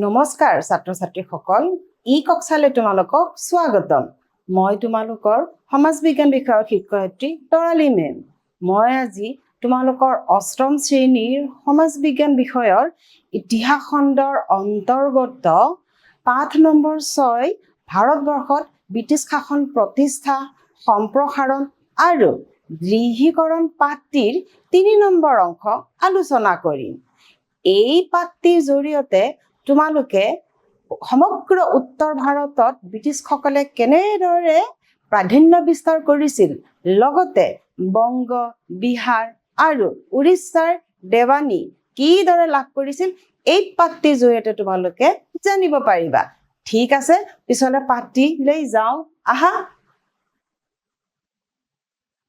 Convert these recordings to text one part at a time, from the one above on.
নমস্কাৰ ছাত্ৰ ছাত্ৰীসকল ই কক্ষালৈ তোমালোকক স্বাগতম মই তোমালোকৰ সমাজ বিজ্ঞান বিষয়ৰ শিক্ষয়িত্ৰী তৰালী মেম মই আজি তোমালোকৰ অষ্টম শ্ৰেণীৰ সমাজ বিজ্ঞান বিষয়ৰ ইতিহাস খণ্ডৰ অন্তৰ্গত পাঠ নম্বৰ 6 ভাৰতবৰ্ষত ব্ৰিটিছ শাসন প্ৰতিষ্ঠা সম্প্ৰসাৰণ আৰু দৃঢ়ীকৰণ পাঠটিৰ 3 নম্বৰ অংশ আলোচনা কৰিম এই পাঠটিৰ জৰিয়তে তোমালোকে সমগ্ৰ উত্তৰ ভাৰতত ব্ৰিটিছসকলে কেনেদৰে প্ৰাধান্য বিস্তাৰ কৰিছিল লগতে বংগ বিহাৰ আৰু উৰিষ্যাৰ দেৱানী কিদৰে লাভ কৰিছিল এই পাঠটিৰ জৰিয়তে তোমালোকে জানিব পাৰিবা ঠিক আছে পিছলে পাঠটি লৈ যাওঁ আহা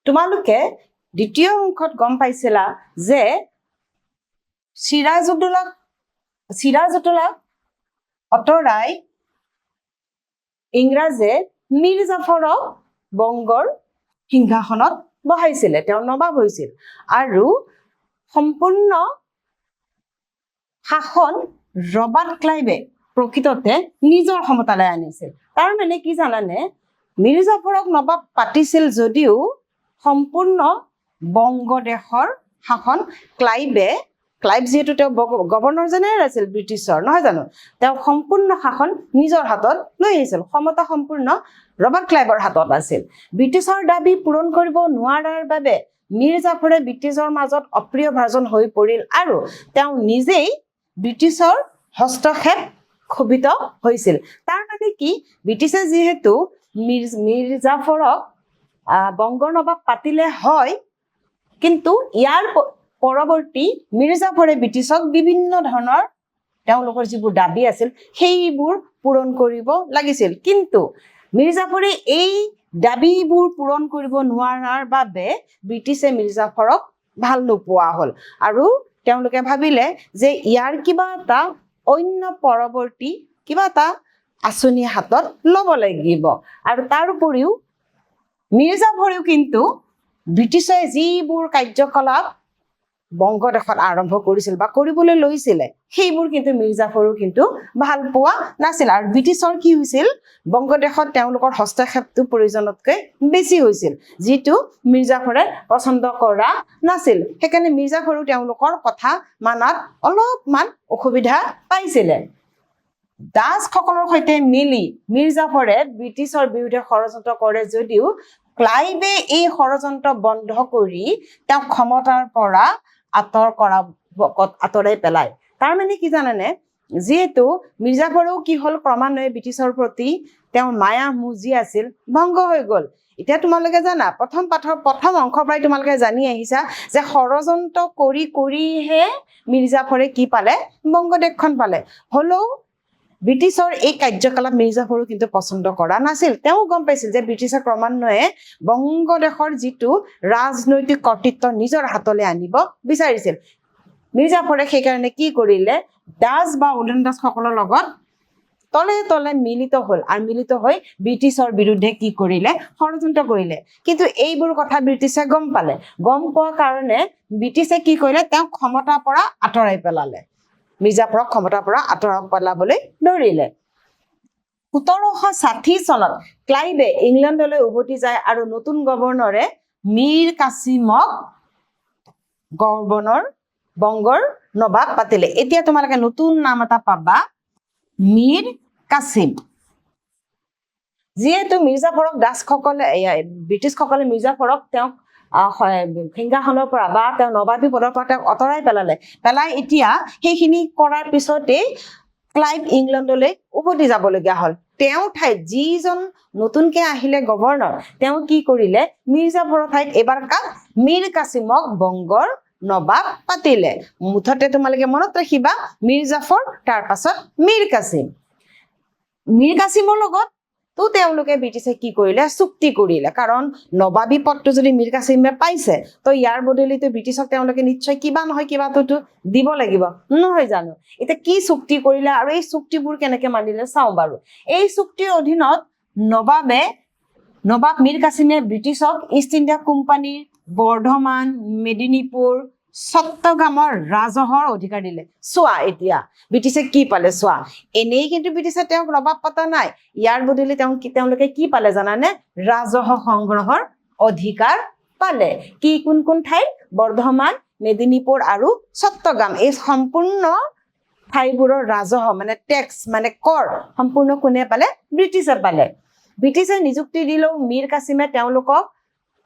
তোমালোকে দ্বিতীয় অংশত গম পাইছিলা যে সিৰাজউদ্দৌলা অতৰাই ইংৰাজে মীৰ জাফৰক বংগৰ সিংহাসনত বহাইছিলে তেওঁ নবাব হৈছিল আৰু সম্পূৰ্ণ শাসন ৰবাৰ্ট ক্লাইভে প্ৰকৃততে নিজৰ ক্ষমতালৈ আনিছিল তাৰ মানে কি জানানে মীৰ জাফৰক নবাব পাতিছিল যদিও সম্পূৰ্ণ বংগদেশৰ শাসন ক্লাইভ যেহেতু তেওঁ গভৰ্ণৰ জেনেৰেল আছিল ব্ৰিটিছৰ নহয় জানো তেওঁ সম্পূৰ্ণ শাসন নিজৰ হাতত লৈ আহিছিল ক্ষমতা সম্পূৰ্ণ ৰবাৰ্ট ক্লাইভৰ হাতত আছিল ব্ৰিটিছৰ দাবী পূৰণ কৰিব নোৱাৰাৰ বাবে মীৰ জাফৰে ব্ৰিটিছৰ মাজত অপ্ৰিয় ভাজন হৈ পৰিল আৰু তেওঁ নিজেই ব্ৰিটিছৰ হস্তক্ষেপ ক্ষোভিত হৈছিল তাৰ মানে কি ব্ৰিটিছে যিহেতু মীৰ জাফৰক বংগৰ নবাব পাতিলে হয় কিন্তু ইয়াৰ পৰৱৰ্তী মীৰ জাফৰে ব্ৰিটিছক বিভিন্ন ধৰণৰ তেওঁলোকৰ যিবোৰ দাবী আছিল সেইবোৰ পূৰণ কৰিব লাগিছিল কিন্তু মীৰ জাফৰে এই দাবীবোৰ পূৰণ কৰিব নোৱাৰাৰ বাবে ব্ৰিটিছে মীৰ জাফৰক ভাল নোপোৱা হ'ল আৰু তেওঁলোকে ভাবিলে যে ইয়াৰ কিবা এটা অন্য পৰৱৰ্তী কিবা এটা আঁচনি হাতত ল'ব লাগিব আৰু তাৰ উপৰিও মীৰ জাফৰেও কিন্তু ব্ৰিটিছে যিবোৰ কাৰ্যকলাপ বংগদেশত আৰম্ভ কৰিছিল বা কৰিবলৈ লৈছিলে সেইবোৰ কিন্তু মীৰ জাফৰেও কিন্তু ভাল পোৱা নাছিল আৰু ব্ৰিটিছৰ কি হৈছিল বংগদেশত তেওঁলোকৰ হস্তক্ষেপটো প্ৰয়োজনতকৈ বেছি হৈছিল যিটো মীৰ জাফৰে পছন্দ কৰা নাছিল সেইকাৰণে মীৰ জাফৰেও তেওঁলোকৰ কথা মানাত অলপমান অসুবিধা পাইছিলে দাসসকলৰ সৈতে মিলি মীৰ জাফৰে ব্ৰিটিছৰ বিৰুদ্ধে ষড়যন্ত্ৰ কৰে যদিও ক্লাইভে এই ষড়যন্ত্ৰ বন্ধ কৰি তেওঁ ক্ষমতাৰ পৰা আঁতৰাই পেলায় তাৰ মানে কি জানানে যিহেতু মীৰ জাফৰেও কি হ'ল ক্ৰমান্বয়ে ব্ৰিটিছৰ প্ৰতি তেওঁৰ মায়া মুজি আছিল ভংগ হৈ গ'ল এতিয়া তোমালোকে জানা প্ৰথম অংশৰ পৰাই তোমালোকে জানি আহিছা যে ষড়যন্ত্ৰ কৰিহে মীৰ জাফৰে কি পালে বংগদেশখন পালে হলেও ব্ৰিটিছৰ এই কাৰ্যকলাপ মীৰ জাফৰেও কিন্তু পছন্দ কৰা নাছিল তেওঁ গম পাইছিল যে ব্ৰিটিছে ক্ৰমান্বয়ে বংগদেশৰ যিটো ৰাজনৈতিক কৰ্তৃত্ব নিজৰ হাতলৈ আনিব বিচাৰিছিল মীৰ জাফৰে সেইকাৰণে কি কৰিলে দাস বা ওলন্দাজসকলৰ লগত তলে মিলিত হ'ল আৰু মিলিত হৈ ব্ৰিটিছৰ বিৰুদ্ধে কি কৰিলে ষড়যন্ত্ৰ কৰিলে কিন্তু এইবোৰ কথা ব্ৰিটিছে গম পালে গম পোৱাৰ কাৰণে ব্ৰিটিছে কি কৰিলে তেওঁক ক্ষমতাৰ পৰা আঁতৰাই পেলালে মীৰ জাফৰক ক্ষমতাৰ পৰা আঁতৰাই পেলাবলৈ ধৰিলে 1760 চনত ক্লাইভে ইংলেণ্ডলৈ উভতি যায় আৰু নতুন গভৰ্ণৰে মীৰ কাছিমক বংগৰ নবাব পাতিলে এতিয়া তোমালোকে নতুন নাম এটা পাবা মীৰ কাছিম যিহেতু মীৰ জাফৰক ব্ৰিটিছসকলে মীৰ জাফৰক তেওঁক সিংহাসনৰ পৰা বা তেওঁ নবাবী পদৰ পৰা তেওঁক আঁতৰাই পেলাই এতিয়া সেইখিনি কৰাৰ পিছতে ক্লাইভ ইংলেণ্ডলৈ উভতি যাবলগীয়া হ'ল তেওঁ ঠাইত যিজন নতুনকে আহিলে গভৰ্ণৰ তেওঁ কি কৰিলে মীৰ জাফৰৰ ঠাইত এবাৰ মীৰ কাছিমক বংগৰ নবাব পাতিলে মুঠতে তোমালোকে মনত ৰাখিবা মীৰ জাফৰ তাৰ পাছত মীৰ কাছিমৰ লগত তো তেওঁলোকে ব্ৰিটিছে কি কৰিলে চুক্তি কৰিলে কাৰণ নবাবী পদটো যদি মীৰ কাছিমে পাইছে তো ইয়াৰ বদলিতে ব্ৰিটিছক তেওঁলোকে নিশ্চয় কিবা নহয় কিবাটো দিব লাগিব নহয় জানো এতিয়া কি চুক্তি কৰিলে আৰু এই চুক্তিবোৰ কেনেকৈ মানিলে চাওঁ বাৰু এই চুক্তিৰ অধীনত নবাব মীৰ কাছিমে ব্ৰিটিছক ইষ্ট ইণ্ডিয়া কোম্পানীৰ বৰ্ধমান মেদিনীপুৰ চট্টগ্ৰামৰ ৰাজহৰ অধিকাৰ দিলে চোৱা এতিয়া ব্ৰিটিছে কি পালে চোৱা এনেই কিন্তু ব্ৰিটিছে তেওঁক নবাব পতা নাই ইয়াৰ বদলি তেওঁলোকে কি পালে জানানে ৰাজহ সংগ্ৰহৰ অধিকাৰ পালে কি কোন ঠাইত বৰ্ধমান মেদিনীপুৰ আৰু চট্টগ্ৰাম এই সম্পূৰ্ণ ঠাইবোৰৰ ৰাজহ মানে টেক্স মানে কৰ সম্পূৰ্ণ কোনে পালে ব্ৰিটিছে পালে ব্ৰিটিছে নিযুক্তি দিলেও মীৰ কাছিমে তেওঁলোকক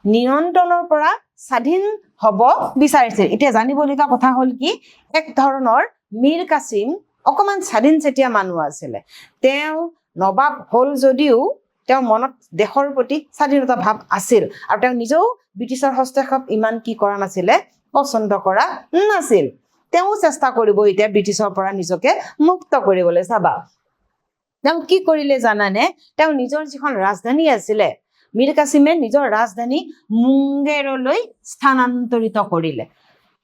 নিয়ন্ত্ৰণৰ পৰা স্বাধীন হ'ব বিচাৰিছিল এতিয়া জানিবলগীয়া কথা হ'ল কি এক ধৰণৰ মীৰ কাছিম অকমান স্বাধীন চেতিয়া মানুহ আছিলে তেওঁ নবাব হ'ল যদিও তেওঁ মনত দেশৰ প্ৰতি স্বাধীনতা ভাৱ আছিল আৰু তেওঁ নিজেও ব্ৰিটিছৰ হস্তক্ষেপ ইমান কি কৰা নাছিলে পছন্দ কৰা নাছিল তেওঁ চেষ্টা কৰিব এতিয়া ব্ৰিটিছৰ পৰা নিজকে মুক্ত কৰিবলৈ চাবা তেওঁ কি কৰিলে জানানে তেওঁ নিজৰ যিখন ৰাজধানী আছিলে মীৰ কাছিমে নিজৰ ৰাজধানী মুংগেৰলৈ স্থানান্তৰিত কৰিলে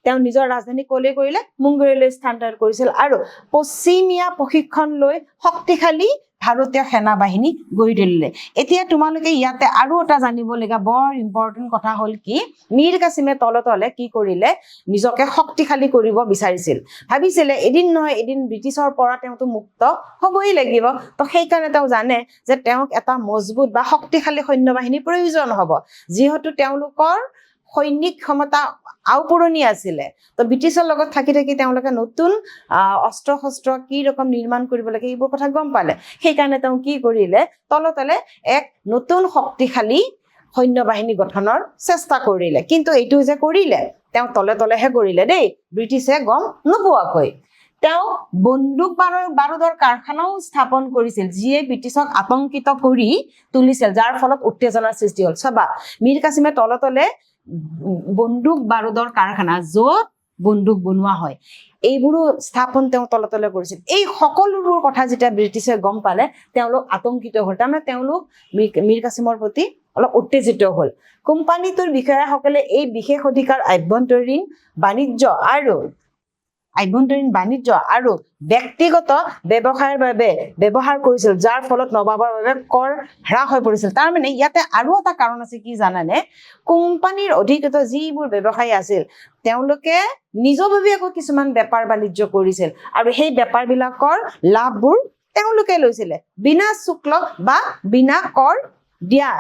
তেওঁ নিজৰ ৰাজধানী কলে কৰিলে মুংগেৰলৈ স্থানান্তৰ কৰিছিল আৰু পশ্চিমীয়া প্ৰশিক্ষণ লৈ শক্তিশালী ভাৰতীয় সেনা বাহিনী গঢ়ি তুলিলে এতিয়া তোমালোকে ইয়াতে আৰু এটা জানিবলগীয়া বৰ ইম্পৰ্টেণ্ট কথা হ'ল কি মীৰ কাছিমে তলে কি কৰিলে নিজকে শক্তিশালী কৰিব বিচাৰিছিল ভাবিছিলে এদিন নহয় এদিন ব্ৰিটিছৰ পৰা তেওঁতো মুক্ত হ'বই লাগিব তো সেইকাৰণে তেওঁ জানে যে তেওঁক এটা মজবুত বা শক্তিশালী সৈন্য বাহিনী প্ৰয়োজন হ'ব যিহেতু তেওঁলোকৰ সৈনিক ক্ষমতা আউপুৰণি আছিলে তো ব্ৰিটিছৰ লগত থাকি তেওঁলোকে নতুন অস্ত্ৰ শস্ত্ৰ কি ৰকম নিৰ্মাণ কৰিব লাগে এইবোৰ কথা গম পালে সেইকাৰণে তেওঁ কি কৰিলে তলে এক নতুন শক্তিশালী সৈন্য বাহিনী গঠনৰ চেষ্টা কৰিলে কিন্তু এইটো যে কৰিলে তেওঁ তলেহে কৰিলে দেই ব্ৰিটিছে গম নোপোৱাকৈ তেওঁ বন্দুক বাৰুদৰ কাৰখানাও স্থাপন কৰিছিল যিয়ে ব্ৰিটিছক আতংকিত কৰি তুলিছিল যাৰ ফলত উত্তেজনাৰ সৃষ্টি হ'ল চাবা মীৰ কাছিমে তলে বন্দুক বাৰুদৰ কাৰখানা য'ত বন্দুক বনোৱা হয় এইবোৰো স্থাপন তেওঁ তলে কৰিছিল এই সকলোবোৰ কথা যেতিয়া ব্ৰিটিছে গম পালে তেওঁলোক আতংকিত হ'ল তাৰমানে তেওঁলোক মীৰ কাছিমৰ প্ৰতি অলপ উত্তেজিত হ'ল কোম্পানীটোৰ বিষয়াসকলে এই বিশেষ অধিকাৰ আভ্যন্তৰীণ বাণিজ্য আৰু ব্যক্তিগত ব্যৱসায়ৰ বাবে ব্যৱহাৰ কৰিছিল যাৰ ফলত নবাবৰ বাবে কৰ হ্ৰাস হৈ পৰিছিল তাৰমানে ইয়াতে আৰু এটা কাৰণ আছে কি জানানে কোম্পানীৰ অধিকৃত যিবোৰ ব্যৱসায়ী আছিল তেওঁলোকে নিজভাৱে কিছুমান বেপাৰ বাণিজ্য কৰিছিল আৰু সেই বেপাৰবিলাকৰ লাভবোৰ তেওঁলোকে লৈছিলে বিনা শুল্ক বা বিনা কৰ দিয়া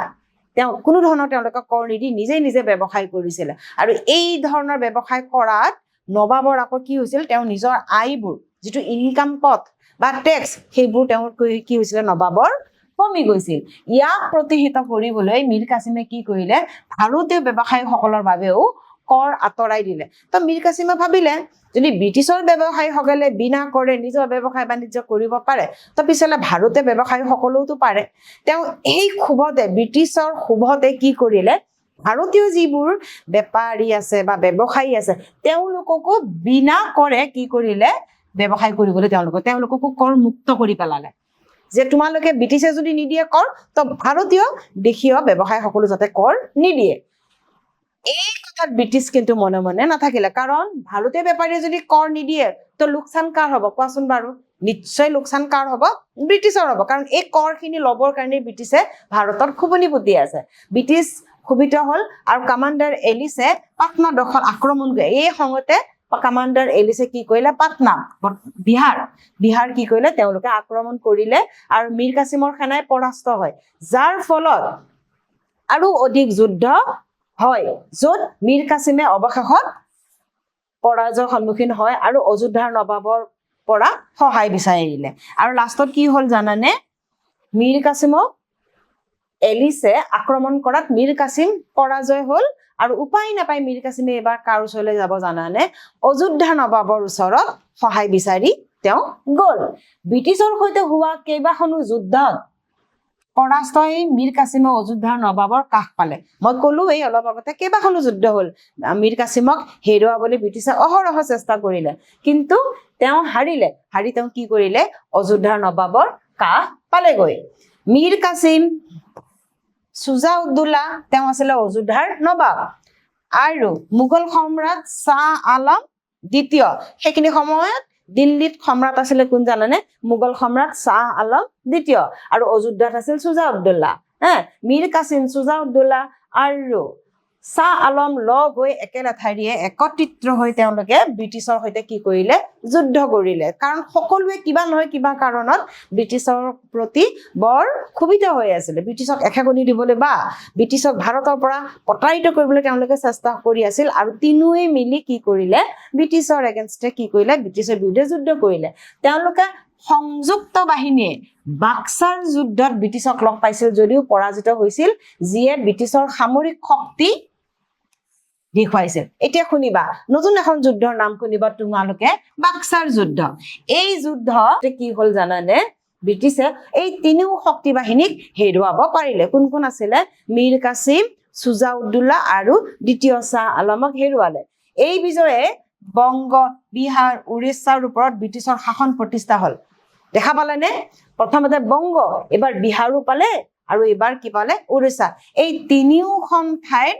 তেওঁ কোনো ধৰণৰ তেওঁলোকে কৰ নিদি নিজে ব্যৱসায় কৰিছিল আৰু এই ধৰণৰ ব্যৱসায় কৰাত নবাবৰ আকৌ কি হৈছিল তেওঁ নিজৰ আয়বোৰ যিটো ইনকাম পথ বা টেক্স সেইবোৰ তেওঁৰ কি হৈছিল নবাবৰ কমি গৈছিল ইয়াক প্ৰতিহিত কৰিবলৈ মীৰ কাছিমে কি কৰিলে ভাৰতীয় ব্যৱসায়ীসকলৰ বাবেও কৰ আঁতৰাই দিলে তো মীৰ কাছিমে ভাবিলে যদি ব্ৰিটিছৰ ব্যৱসায়ীসকলে বিনা কৰে নিজৰ ব্যৱসায় বাণিজ্য কৰিব পাৰে তো পিছলে ভাৰতীয় ব্যৱসায়ীসকলেওতো পাৰে তেওঁ এই ক্ষোভতে ব্ৰিটিছৰ ক্ষোভতে কি কৰিলে ভাৰতীয় যিবোৰ বেপাৰী আছে বা ব্যৱসায়ী আছে তেওঁলোককো বিনা কৰে কি কৰিলে ব্যৱসায় কৰিবলৈ তেওঁলোককো কৰ মুক্ত কৰি পেলালে যে তোমালোকে ব্ৰিটিছে যদি নিদিয়ে কৰ তো ভাৰতীয় দেশীয় ব্যৱসায়ী সকলো যাতে কৰ নিদিয়ে এই কথাত ব্ৰিটিছ কিন্তু মনে নাথাকিলে কাৰণ ভাৰতীয় বেপাৰীয়ে যদি কৰ নিদিয়ে তো লোকচান কাৰ হ'ব কোৱাচোন বাৰু নিশ্চয় লোকচান কাৰ হ'ব ব্ৰিটিছৰ হ'ব কাৰণ এই কৰখিনি ল'বৰ কাৰণে ব্ৰিটিছে ভাৰতত খুবনি পুতি আছে ব্ৰিটিছ ক্ষোভিত হ'ল আৰু কমাণ্ডাৰ এলিছে পাটনা দখল আক্ৰমণ কৰে এই সময়তে কমাণ্ডাৰ এলিছে কি কৰিলে পাটনা বিহাৰ কি কৰিলে তেওঁলোকে আক্ৰমণ কৰিলে আৰু মীৰ কাছিমৰ সেনাই পৰাস্ত হয় যাৰ ফলত আৰু অধিক যুদ্ধ হয় য'ত মীৰ কাছিমে অৱশেষত পৰাজয়ৰ সন্মুখীন হয় আৰু অযোধ্যাৰ নবাবৰ পৰা সহায় বিচাৰিলে আৰু লাষ্টত কি হ'ল জানানে মীৰ কাছিমক এলিছে আক্ৰমণ কৰাত মীৰ কাছিম পৰাজয় হ'ল আৰু উপায় নাপাই মীৰ কাছিমে এবাৰ কাৰ ওচৰলৈ যাব জানানে অযোধ্যা নবাবৰ ওচৰত সহায় বিচাৰি তেওঁ গ'ল ব্ৰিটিছৰ সৈতে হোৱা কেইবাখনো যুদ্ধত পৰাস্ত হৈ মীৰ কাছিমে অযোধ্যাৰ নবাবৰ কাষ পালে মই ক'লো এই অলপ আগতে কেইবাখনো যুদ্ধ হ'ল মীৰ কাছিমক হেৰুৱাবলৈ ব্ৰিটিছে অহৰহ চেষ্টা কৰিলে কিন্তু তেওঁ হাৰি তেওঁ কি কৰিলে অযোধ্যাৰ নবাবৰ কাষ পালেগৈ মীৰ কাছিম সুজা-উদ-দৌলা তেওঁ আছিলে অযোধ্যাৰ নবাব আৰু মোগল সম্ৰাট শাহ আলম দ্বিতীয় সেইখিনি সময়ত দিল্লীত সম্ৰাট আছিলে কোন জানানে মোগল সম্ৰাট শাহ আলম দ্বিতীয় আৰু অযোধ্যাত আছিল সুজা-উদ-দৌলা মীৰ কাছিম সুজা-উদ-দৌলা আৰু শাহ আলম লগ হৈ একেলেঠাৰিয়ে একত্ৰিত হৈ তেওঁলোকে ব্ৰিটিছৰ সৈতে কি কৰিলে যুদ্ধ কৰিলে কাৰণ সকলোৱে কিবা নহয় কিবা কাৰণত ব্ৰিটিছৰ প্ৰতি বৰ ক্ষুভিত হৈ আছিল ব্ৰিটিছক এখেকনি দিবলৈ বা ব্ৰিটিছক ভাৰতৰ পৰা পতাৰিত কৰিবলৈ তেওঁলোকে চেষ্টা কৰি আছিল আৰু তিনুৱে মিলি কি কৰিলে ব্ৰিটিছৰ এগেইনষ্টে কি কৰিলে ব্ৰিটিছৰ বিৰুদ্ধে যুদ্ধ কৰিলে তেওঁলোকে সংযুক্ত বাহিনীয়ে বাক্সাৰ যুদ্ধত ব্ৰিটিছক লগ পাইছিল যদিও পৰাজিত হৈছিল যিয়ে ব্ৰিটিছৰ সামৰিক শক্তি দেখুৱাইছিল এতিয়া শুনিবা নতুন এখন যুদ্ধৰ নাম শুনিবা তোমালোকে বাক্সাৰ যুদ্ধ এই যুদ্ধ কি হল জানানে ব্ৰিটিছে এই তিনিও শক্তি বাহিনীক হেৰুৱাব পাৰিলে কোন কোন আছিলে মীৰ কাছিম সুজাউদ্দৌলা আৰু দ্বিতীয় শাহ আলমক হেৰুৱালে এই বিজয়ে বংগ বিহাৰ উৰিষ্যাৰ ওপৰত ব্ৰিটিছৰ শাসন প্ৰতিষ্ঠা হল দেখা পালেনে প্ৰথমতে বংগ এবাৰ বিহাৰো পালে আৰু এবাৰ কি পালে উৰিষ্যা এই তিনিওখন ঠাইত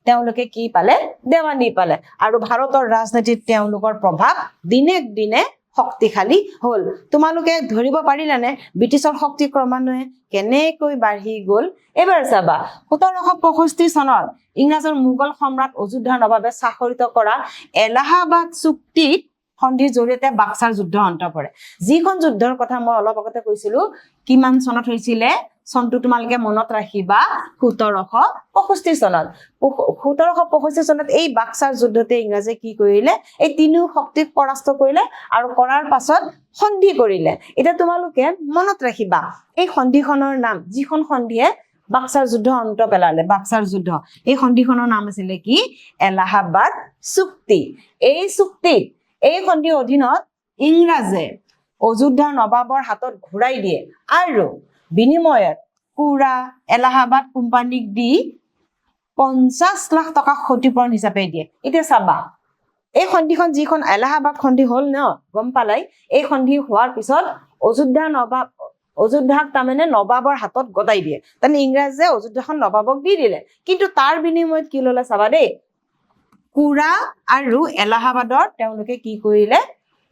তেওঁলোকে কি পালে দেৱানী পালে আৰু ভাৰতৰ ৰাজনীতিত তেওঁলোকৰ প্ৰভাৱ দিনে দিনে শক্তিশালী হল তোমালোকে ধৰিব পাৰিলানে ব্ৰিটিছৰ শক্তি ক্ৰমান্বয়ে কেনেকৈ বাঢ়ি গল এবাৰ চাবা 1765 চনত ইংৰাজৰ মোগল সম্ৰাট অযোধ্যাৰ নবাবে স্বাক্ষৰিত কৰা এলাহাবাদ চুক্তিত সন্ধিৰ জৰিয়তে বাক্সাৰ যুদ্ধ অন্ত পৰে যিখন যুদ্ধৰ কথা মই অলপ আগতে কৈছিলো কিমান চনত হৈছিলে চনটো তোমালোকে মনত ৰাখিবা 1765 চনত 1765 চনত এই বাক্সাৰ যুদ্ধতে ইংৰাজে কি কৰিলে এই তিনিও শক্তিক পৰাস্ত কৰিলে আৰু কৰাৰ পাছত সন্ধি কৰিলে এটা তোমালোকে মনত ৰাখিবা এই সন্ধিখনৰ নাম যিখন সন্ধিয়ে বাক্সাৰ যুদ্ধ অন্ত পেলালে বাক্সাৰ যুদ্ধ এই সন্ধিখনৰ নাম আছিল কি এলাহাবাদ চুক্তি এই চুক্তিত এই সন্ধিৰ অধীনত ইংৰাজে অযোধ্যাৰ নবাবৰ হাতত ঘূৰাই দিয়ে আৰু বিনিময়ত কুৰা এলাহাবাদ কোম্পানীক দি 50 লাখ টকা ক্ষতিপূৰণ হিচাপে দিয়ে এতিয়া চাবা এই সন্ধিখন যিখন এলাহাবাদ সন্ধি হল ন গম পালাই এই সন্ধি হোৱাৰ পিছত অযোধ্যাক তাৰমানে নবাবৰ হাতত গতাই দিয়ে তাৰমানে ইংৰাজে অযোধ্যাখন নবাবক দি দিলে কিন্তু তাৰ বিনিময়ত কি ললে চাবা দেই কুৰা আৰু এলাহাবাদৰ তেওঁলোকে কি কৰিলে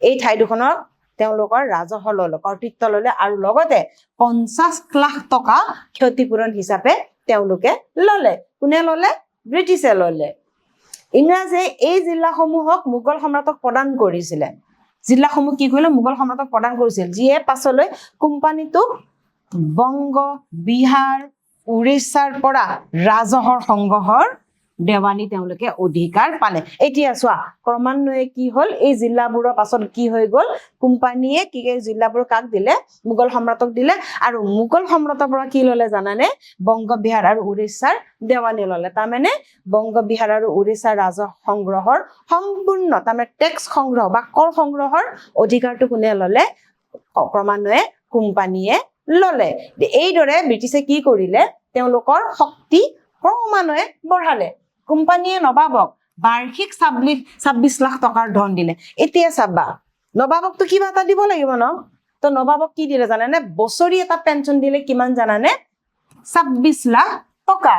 এই ঠাই দুখনৰ তেওঁলোকৰ ৰাজহ ললে কৰ্তৃত্ব ললে আৰু লগতে 50 লাখ টকা ক্ষতিপূৰণ হিচাপে তেওঁলোকে ললে কোনে ললে ব্ৰিটিছে ললে ইংৰাজে এই জিলাসমূহক মোগল সম্ৰাটক প্ৰদান কৰিছিলে জিলাসমূহ কি কৰিলে মোগল সম্ৰাটক প্ৰদান কৰিছিল যিয়ে পাছলৈ কোম্পানীটো বংগ বিহাৰ উৰিষ্যাৰ পৰা ৰাজহৰ সংগ্ৰহৰ দেৱানী তেওঁলোকে অধিকাৰ পালে এতিয়া চোৱা ক্ৰমান্বয়ে কি হল এই জিলাবোৰৰ পাছত কি হৈ গল কোম্পানীয়ে কি জিলাবোৰ কাক দিলে মোগল সম্ৰাটক দিলে আৰু মোগল সম্ৰাটৰ পৰা কি ললে জানানে বংগ বিহাৰ আৰু উৰিষ্যাৰ দেৱানী ললে তাৰমানে বংগ বিহাৰ আৰু উৰিষ্যাৰ ৰাজহ সংগ্ৰহৰ সম্পূৰ্ণ তাৰমানে টেক্স সংগ্ৰহ বা কৰ সংগ্ৰহৰ অধিকাৰটো কোনে ললে ক্ৰমান্বয়ে কোম্পানীয়ে ললে এইদৰে ব্ৰিটিছে কি কৰিলে তেওঁলোকৰ শক্তি ক্ৰমান্বয়ে বঢ়ালে কোম্পানীয়ে নবাবক বাৰ্ষিক 26 লাখ টকাৰ ধন দিলে এতিয়া চাবা নবাবকতো কিবা এটা দিব লাগিব ন তো নবাবক কি দিলে জানানে বছৰি এটা পেনশন দিলে কিমান জানানে 26 লাখ টকা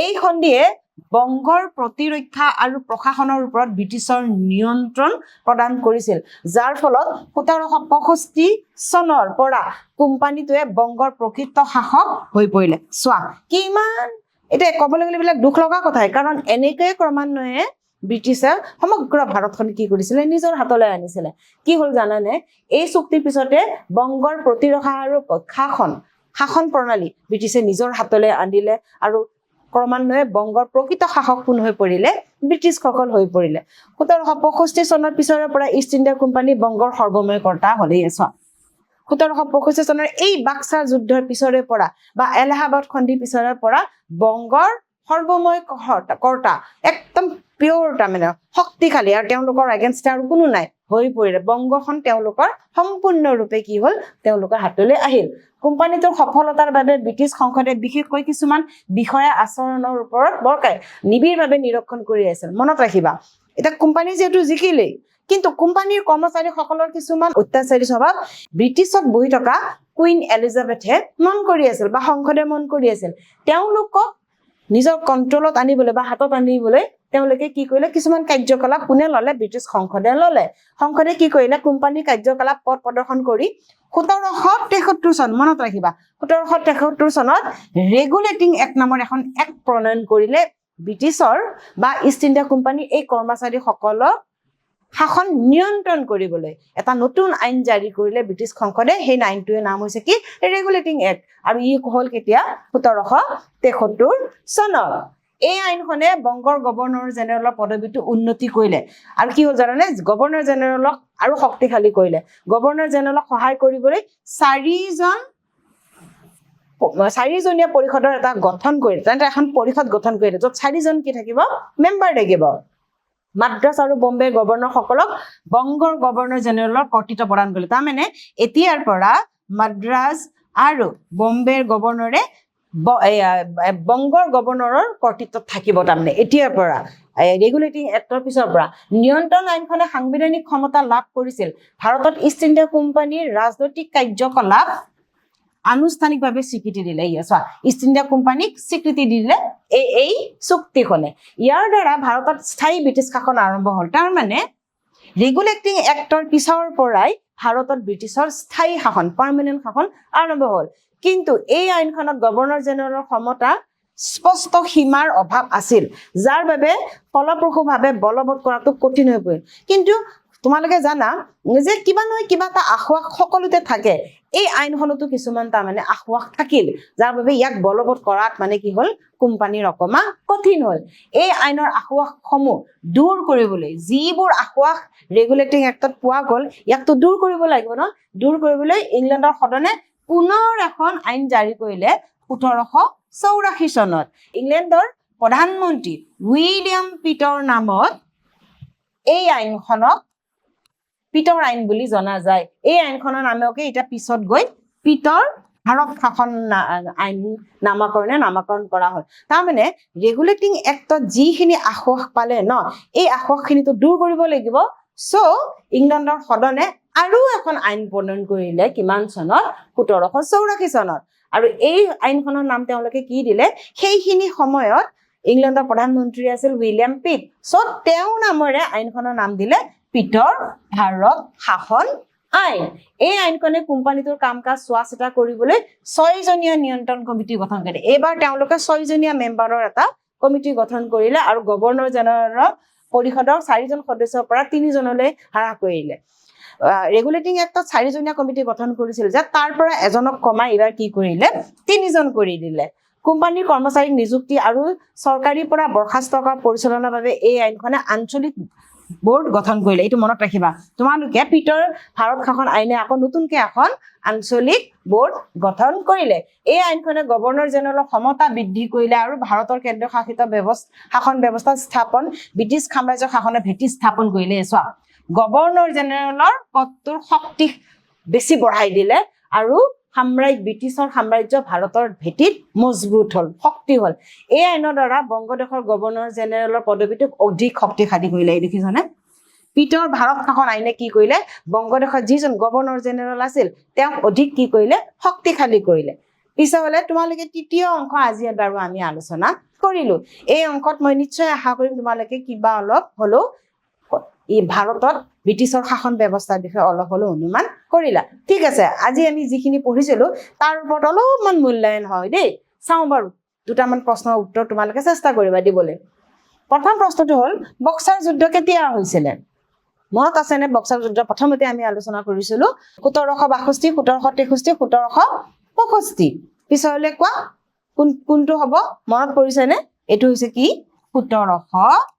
এই সন্ধিয়ে বংগৰ প্ৰতিৰক্ষা আৰু প্ৰশাসনৰ ওপৰত ব্ৰিটিছৰ নিয়ন্ত্ৰণ প্ৰদান কৰিছিল যাৰ ফলত 1765 চনৰ পৰা কোম্পানীটোৱে বংগৰ প্ৰকৃত শাসক হৈ পৰিলে চোৱা কিমান এটা ক'বলৈ গ'লে বিলাক দুখ লগা কথাই কাৰণ এনেকৈ ক্ৰমান্বয়ে ব্ৰিটিছে সমগ্ৰ ভাৰতখন কি কৰিছিলে নিজৰ হাতলৈ আনিছিলে কি হল জানানে এই চুক্তিৰ পিছতে বংগৰ প্ৰতিৰক্ষা আৰু শাসন প্ৰণালী ব্ৰিটিছে নিজৰ হাতলৈ আনিলে আৰু ক্ৰমান্বয়ে বংগৰ প্ৰকৃত শাসক কোন হৈ পৰিলে ব্ৰিটিছসকল হৈ পৰিলে 1765 চনৰ পিছৰে পৰা ইষ্ট ইণ্ডিয়া কোম্পানী বংগৰ সৰ্বময় কৰ্তা হলেই আছে 1765 চনৰ এই বাক্সাৰ যুদ্ধৰ পিছৰে পৰা বা এলাহাবাদ সন্ধিৰ পিছৰে পৰা বংগৰ সৰ্বময় কৰ্তা একদম পিয়ৰ তাৰমানে শক্তিশালী আৰু তেওঁলোকৰ এগেইনষ্ট আৰু কোনো নাই হৈ পৰিলে বংগখন তেওঁলোকৰ সম্পূৰ্ণৰূপে কি হল তেওঁলোকৰ হাতলৈ আহিল কোম্পানীটোৰ সফলতাৰ বাবে ব্ৰিটিছ সংসদে বিশেষকৈ কিছুমান বিষয়া আচৰণৰ ওপৰত বৰকাই নিবিড়ভাৱে নিৰীক্ষণ কৰি আছিল মনত ৰাখিবা এটা কোম্পানী যেটো জিকিলে কিন্তু কোম্পানীৰ কৰ্মচাৰীসকলৰ কিছুমান অত্যাচাৰী স্বভাৱ ব্ৰিটিছত বহি থকা কুইন এলিজাবেথে মন কৰি আছিল বা সংসদে মন কৰি আছিল তেওঁলোকক নিজৰ কণ্ট্ৰলত আনিবলৈ বা হাতত আনিবলৈ তেওঁলোকে কি কৰিলে কিছুমান কাৰ্যকলাপ কোনে ললে ব্ৰিটিছ সংসদে ললে সংসদে কি কৰিলে কোম্পানীৰ কাৰ্যকলাপ পথ প্ৰদৰ্শন কৰি 1773 চন মনত ৰাখিবা 1773 চনত ৰেগুলেটিং এক্ট নামৰ এখন এক্ট প্ৰণয়ন কৰিলে ব্ৰিটিছৰ বা ইষ্ট ইণ্ডিয়া কোম্পানীৰ এই কৰ্মচাৰীসকলক শাসন নিয়ন্ত্ৰণ কৰিবলৈ এটা নতুন আইন জাৰি কৰিলে ব্ৰিটিছ সংসদে সেই আইনটোৰ নাম হৈছে কি ৰেগুলেটিং এক্ট আৰু ই হ'ল কেতিয়া 1773 চনত এই আইনখনে বংগৰ গভৰ্ণৰ জেনেৰেলৰ পদবীটো উন্নতি কৰিলে আৰু কি হ'ল জানানে গভৰ্ণৰ জেনেৰেলক আৰু শক্তিশালী কৰিলে গভৰ্ণৰ জেনেৰেলক সহায় কৰিবলৈ চাৰিজনীয়া পৰিষদৰ এটা গঠন কৰিলে তেন্তে এখন পৰিষদ গঠন কৰিলে য'ত 4জন কি থাকিব মেম্বাৰ থাকিব মাদ্ৰাজ আৰু বম্বে গভৰ্ণৰ সকলক বংগৰ গভৰ্ণৰ জেনেৰেলৰ কৰ্তৃত্ব প্ৰদান কৰিলে তাৰমানে এতিয়াৰ পৰা মাদ্ৰাজ আৰু বম্বেৰ গভৰ্ণৰে বংগৰ গভৰ্ণৰৰ কৰ্তৃত্বত থাকিব তাৰমানে এতিয়াৰ পৰা ৰেগুলেটিং এক্টৰ পিছৰ পৰা নিয়ন্ত্ৰণ আইনখনে সাংবিধানিক ক্ষমতা লাভ কৰিছিল ভাৰতত ইষ্ট ইণ্ডিয়া কোম্পানীৰ ৰাজনৈতিক কাৰ্যকলাপ আনুষ্ঠানিকভাৱে স্বীকৃতি দিলে ইষ্ট ইণ্ডিয়া কোম্পানীক স্বীকৃতি দিলে এই চুক্তিখনে ইয়াৰ দ্বাৰা ভাৰতত স্থায়ী ব্ৰিটিছ শাসন আৰম্ভ হ'ল তাৰমানে ৰেগুলেটিং এক্টৰ পিছৰ পৰাই ভাৰতত ব্ৰিটিছৰ স্থায়ী শাসন পাৰ্মানেণ্ট শাসন আৰম্ভ হ'ল কিন্তু এই আইনখনত গভৰ্ণৰ জেনেৰেলৰ ক্ষমতা স্পষ্ট সীমাৰ অভাৱ আছিল যাৰ বাবে ফলপ্ৰসূভাৱে বলবৎ কৰাটো কঠিন হৈ পৰিল কিন্তু তোমালোকে জানা যে কিবা নহয় কিবা এটা আশাস সকলোতে থাকে এই আইনখনতো কিছুমান তাৰমানে আশাস থাকিল যাৰ বাবে ইয়াক বলবৎ কৰাত মানে কি হ'ল কোম্পানীৰ অকমা কঠিন হ'ল এই আইনৰ আশাসসমূহ দূৰ কৰিবলৈ যিবোৰ আশাস ৰেগুলেটিং এক্টত পোৱা গ'ল ইয়াকতো দূৰ কৰিব লাগিব ন দূৰ কৰিবলৈ ইংলেণ্ডৰ সদনে পুনৰ এখন আইন জাৰি কৰিলে 1784 চনত ইংলেণ্ডৰ প্ৰধানমন্ত্ৰী উইলিয়াম পিটৰ নামত এই আইনখনক পিটৰ আইন বুলি জনা যায় এই আইনখনৰ নামকে এটা পিছত গৈ পিটৰ ভাৰত শাসন আইন নামকৰণ কৰা হ'ল তাৰমানে ৰেগুলেটিং এক্টত যিখিনি আশাস পালে ন এই আশাসখিনিতো দূৰ কৰিব লাগিব সো ইংলেণ্ডৰ সদনে আৰু এখন আইন প্ৰণয়ন কৰিলে কিমান চনত 1784 চনত আৰু এই আইনখনৰ নাম তেওঁলোকে কি দিলে সেইখিনি সময়ত ইংলেণ্ডৰ প্ৰধানমন্ত্ৰী আছিল উইলিয়াম পিট সো তেওঁ নামৰে আইনখনৰ নাম দিলে পিটৰ ভাৰত শাসন আইন এই আইনখনে কোম্পানীটোৰ কাম কাজ চোৱা চিতা কৰিবলৈ 6জনীয়া নিয়ন্ত্ৰণ কমিটি গঠন কৰিলে এইবাৰ তেওঁলোকে 6জনীয়া মেম্বাৰৰ এটা কমিটি গঠন কৰিলে আৰু গভৰ্ণৰ জেনেৰেলৰ পৰিষদৰ 4জন সদস্যৰ পৰা 3জনলৈ হ্ৰাস কৰিলে ৰেগুলেটিং এক্টত 4জনীয়া কমিটি গঠন কৰিছিল যে তাৰ পৰা এজনক কমাই এবাৰ কি কৰিলে 3জন কৰি দিলে কোম্পানীৰ কৰ্মচাৰীক নিযুক্তি আৰু চৰকাৰীৰ পৰা বৰ্খাস্ত কৰা পৰিচালনাৰ বাবে এই আইনখনে আঞ্চলিক বোৰ্ড গঠন কৰিলে এইটো মনত ৰাখিবা তোমালোকে পিটৰ ভাৰত শাসন আইনে আকৌ নতুনকৈ এখন আঞ্চলিক বোৰ্ড গঠন কৰিলে এই আইনখনে গভৰ্ণৰ জেনেৰেলৰ ক্ষমতা বৃদ্ধি কৰিলে আৰু ভাৰতৰ কেন্দ্ৰীয় শাসিত শাসন ব্যৱস্থা স্থাপন ব্ৰিটিছ সাম্ৰাজ্যৰ শাসনৰ ভেটি স্থাপন কৰিলে চোৱা গভৰ্ণৰ জেনেৰেলৰ পদটোৰ শক্তি বেছি বঢ়াই দিলে আৰু ব্ৰিটিছৰ সাম্ৰাজ্য ভাৰতৰ ভেটিত মজবুত হ'ল শক্তি হ'ল এই আইনৰ দ্বাৰা বংগদেশৰ গভৰ্ণৰ জেনেৰেলৰ পদবীটোক অধিক শক্তিশালী কৰিলে এই দেখিছনে পিটৰ ভাৰত শাসন আইনে কি কৰিলে বংগদেশৰ যিজন গভৰ্ণৰ জেনেৰেল আছিল তেওঁক অধিক কি কৰিলে শক্তিশালী কৰিলে পিছলে তোমালোকে তৃতীয় অংশ আজি বাৰু আমি আলোচনা কৰিলো এই অংকত মই নিশ্চয় আশা কৰিম তোমালোকে কিবা অলপ হলো এই ভাৰতত ব্ৰিটিছৰ শাসন ব্যৱস্থাৰ বিষয়ে অলপ হলো অনুমান কৰিলা ঠিক আছে আজি আমি যিখিনি পঢ়িছিলো তাৰ ওপৰত অলপমান মূল্যায়ন হয় দেই চাওঁ বাৰু দুটামান প্ৰশ্নৰ উত্তৰ তোমালোকে চেষ্টা কৰিবা দিবলৈ প্ৰথম প্ৰশ্নটো হ'ল বক্সাৰ যুদ্ধ কেতিয়া হৈছিল মনত আছেনে বক্সাৰ যুদ্ধ প্ৰথমতে আমি আলোচনা কৰিছিলো 1762 1763 1765 পিছলৈ কোৱা কোনটো হ'ব মনত পৰিছেনে এইটো হৈছে কি 1765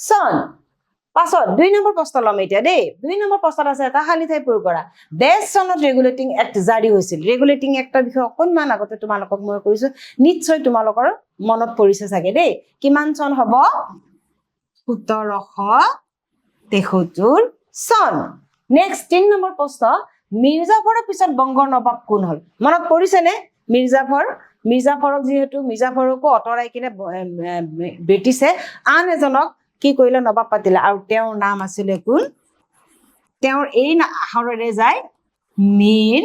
চন পাছত 2 নম্বৰ প্ৰশ্ন লম এতিয়া দেই 2 নম্বৰ প্ৰশ্নত আছে এটা খালি ঠাই পূৰণ কৰা বেছ চনত ৰেগুলেটিং এক্ট জাৰি হৈছিল ৰেগুলেটিং এক্টৰ বিষয়ে অকণমান আগতে তোমালোকক মই কৈছো নিশ্চয় তোমালোকৰ মনত পৰিছে চাগে দেই কিমান চন হ'ব 1773 চন নেক্সট 3 নম্বৰ প্ৰশ্ন মিৰ্জাফৰৰ পিছত বংগৰ নবাব কোন হ'ল মনত পৰিছেনে মিৰ্জাফৰক যিহেতু মিৰ্জাফৰকো অতৰাই কিনে ব্ৰিটিছে আন এজনক কি কৰিলে নবাব পাতিলে আৰু তেওঁৰ নাম আছিল কোন তেওঁৰ এই আখৰেৰে যায় মীৰ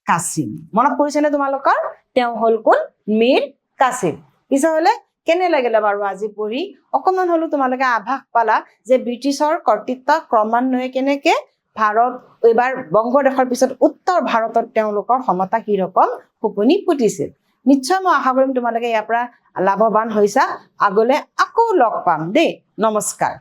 কাছিম মনত পৰিছেনে তোমালোকৰ তেওঁ হ'ল কোন মীৰ কাছিম পিছলে কেনে লাগিলে বাৰু আজি পঢ়ি অকমান হলো তোমালোকে আভাস পালা যে ব্ৰিটিছৰ কৰ্তৃত্ব ক্ৰমান্বয়ে কেনেকে ভাৰত এবাৰ বংগদেশৰ পিছত উত্তৰ ভাৰতত তেওঁলোকৰ সমতা কি ৰকম ফুপনি ফুটিছিল নিশ্চয় মই আশা কৰিম তোমালোকে ইয়াৰ পৰা লাভৱান হৈছা আগলৈ আকৌ লগ পাম দেই নমস্কাৰ